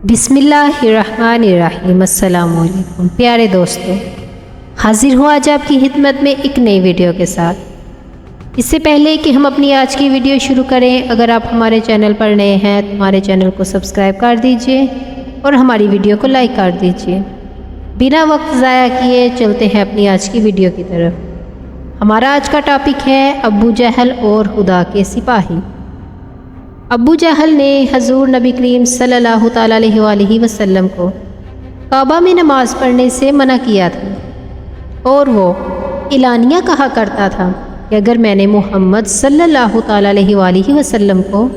بسم اللہ الرحمن الرحیم۔ السلام علیکم پیارے دوستوں، حاضر ہوں آج آپ کی خدمت میں ایک نئی ویڈیو کے ساتھ۔ اس سے پہلے کہ ہم اپنی آج کی ویڈیو شروع کریں، اگر آپ ہمارے چینل پر نئے ہیں تو ہمارے چینل کو سبسکرائب کر دیجئے اور ہماری ویڈیو کو لائک کر دیجئے۔ بنا وقت ضائع کیے چلتے ہیں اپنی آج کی ویڈیو کی طرف۔ ہمارا آج کا ٹاپک ہے ابو جہل اور خدا کے سپاہی۔ ابو جہل نے حضور نبی کریم صلی اللہ تعالیٰ علیہ وآلہ وسلم کو کعبہ میں نماز پڑھنے سے منع کیا تھا، اور وہ اعلانیہ کہا کرتا تھا کہ اگر میں نے محمد صلی اللہ تعالیٰ علیہ وآلہ وسلم کو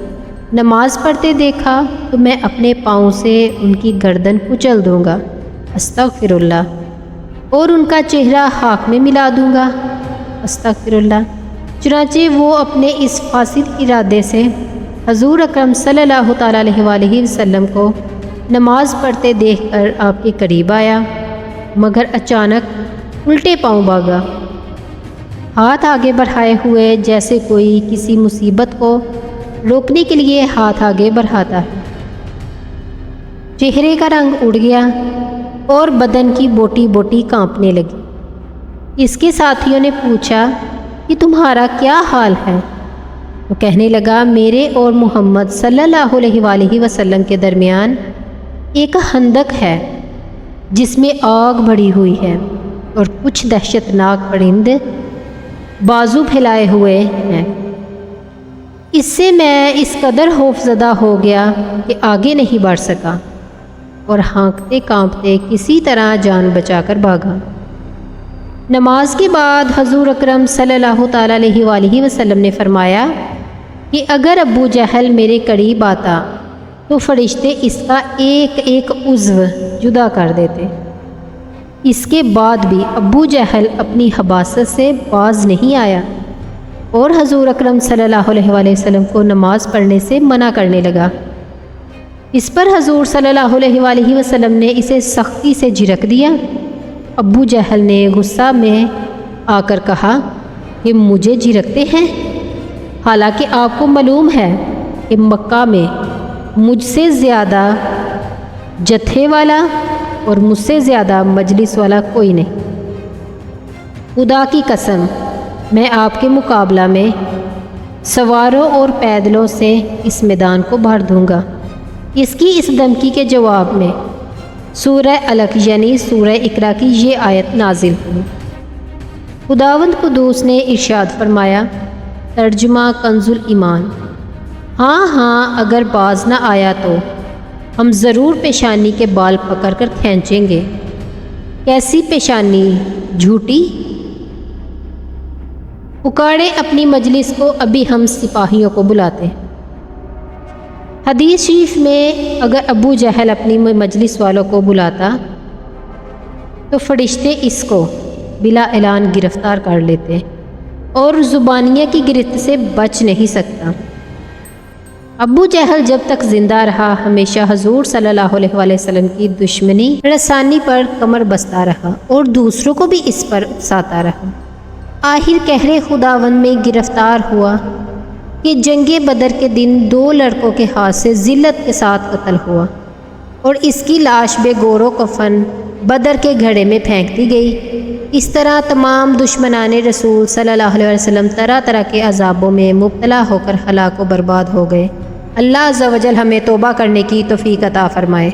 نماز پڑھتے دیکھا تو میں اپنے پاؤں سے ان کی گردن کچل دوں گا، استغفر اللہ، اور ان کا چہرہ خاک میں ملا دوں گا، استغفر اللہ۔ چنانچہ وہ اپنے اس فاسد ارادے سے حضور اکرم صلی اللہ تعالیٰ علیہ وآلہ وسلم کو نماز پڑھتے دیکھ کر آپ کے قریب آیا، مگر اچانک الٹے پاؤں بھاگا، ہاتھ آگے بڑھائے ہوئے جیسے کوئی کسی مصیبت کو روکنے کے لیے ہاتھ آگے بڑھاتا ہے۔ چہرے کا رنگ اڑ گیا اور بدن کی بوٹی بوٹی کانپنے لگی۔ اس کے ساتھیوں نے پوچھا کہ تمہارا کیا حال ہے؟ وہ کہنے لگا، میرے اور محمد صلی اللہ علیہ وآلہ وسلم کے درمیان ایک خندق ہے جس میں آگ بھری ہوئی ہے، اور کچھ دہشت ناک پرند بازو پھیلائے ہوئے ہیں۔ اس سے میں اس قدر خوفزدہ ہو گیا کہ آگے نہیں بڑھ سکا، اور ہانکتے کانپتے کسی طرح جان بچا کر بھاگا۔ نماز کے بعد حضور اکرم صلی اللہ تعالیٰ علیہ وآلہ وسلم نے فرمایا کہ اگر ابو جہل میرے قریب آتا تو فرشتے اس کا ایک ایک عضو جدا کر دیتے۔ اس کے بعد بھی ابو جہل اپنی حباست سے باز نہیں آیا اور حضور اکرم صلی اللہ علیہ وآلہ وسلم کو نماز پڑھنے سے منع کرنے لگا۔ اس پر حضور صلی اللہ علیہ وآلہ وسلم نے اسے سختی سے جھڑک دیا۔ ابو جہل نے غصہ میں آ کر کہا کہ مجھے جھڑکتے ہیں، حالانکہ آپ کو معلوم ہے کہ مکہ میں مجھ سے زیادہ جتھے والا اور مجھ سے زیادہ مجلس والا کوئی نہیں۔ خدا کی قسم، میں آپ کے مقابلہ میں سواروں اور پیدلوں سے اس میدان کو بھر دوں گا۔ اس کی اس دھمکی کے جواب میں سورہ علق یعنی سورہ اقرا کی یہ آیت نازل ہوئی۔ خداوند قدوس نے ارشاد فرمایا، ترجمہ کنز الایمان، ہاں اگر باز نہ آیا تو ہم ضرور پیشانی کے بال پکڑ کر کھینچیں گے۔ کیسی پیشانی؟ جھوٹی؟ پکارے اپنی مجلس کو، ابھی ہم سپاہیوں کو بلاتے ہیں۔ حدیث شریف میں اگر ابو جہل اپنی مجلس والوں کو بلاتا تو فرشتے اس کو بلا اعلان گرفتار کر لیتے اور زبانیہ کی گرفت سے بچ نہیں سکتا۔ ابو جہل جب تک زندہ رہا ہمیشہ حضور صلی اللہ علیہ وآلہ وسلم کی دشمنی رسانی پر کمر بستہ رہا اور دوسروں کو بھی اس پر اکساتا رہا۔ آخر قہر خداوند میں گرفتار ہوا کہ جنگ بدر کے دن 2 لڑکوں کے ہاتھ سے ذلت کے ساتھ قتل ہوا، اور اس کی لاش بے گور و کفن بدر کے گھڑے میں پھینک دی گئی۔ اس طرح تمام دشمنان رسول صلی اللہ علیہ وسلم طرح طرح کے عذابوں میں مبتلا ہو کر ہلاک و برباد ہو گئے۔ اللہ عز و جل ہمیں توبہ کرنے کی توفیق عطا فرمائے۔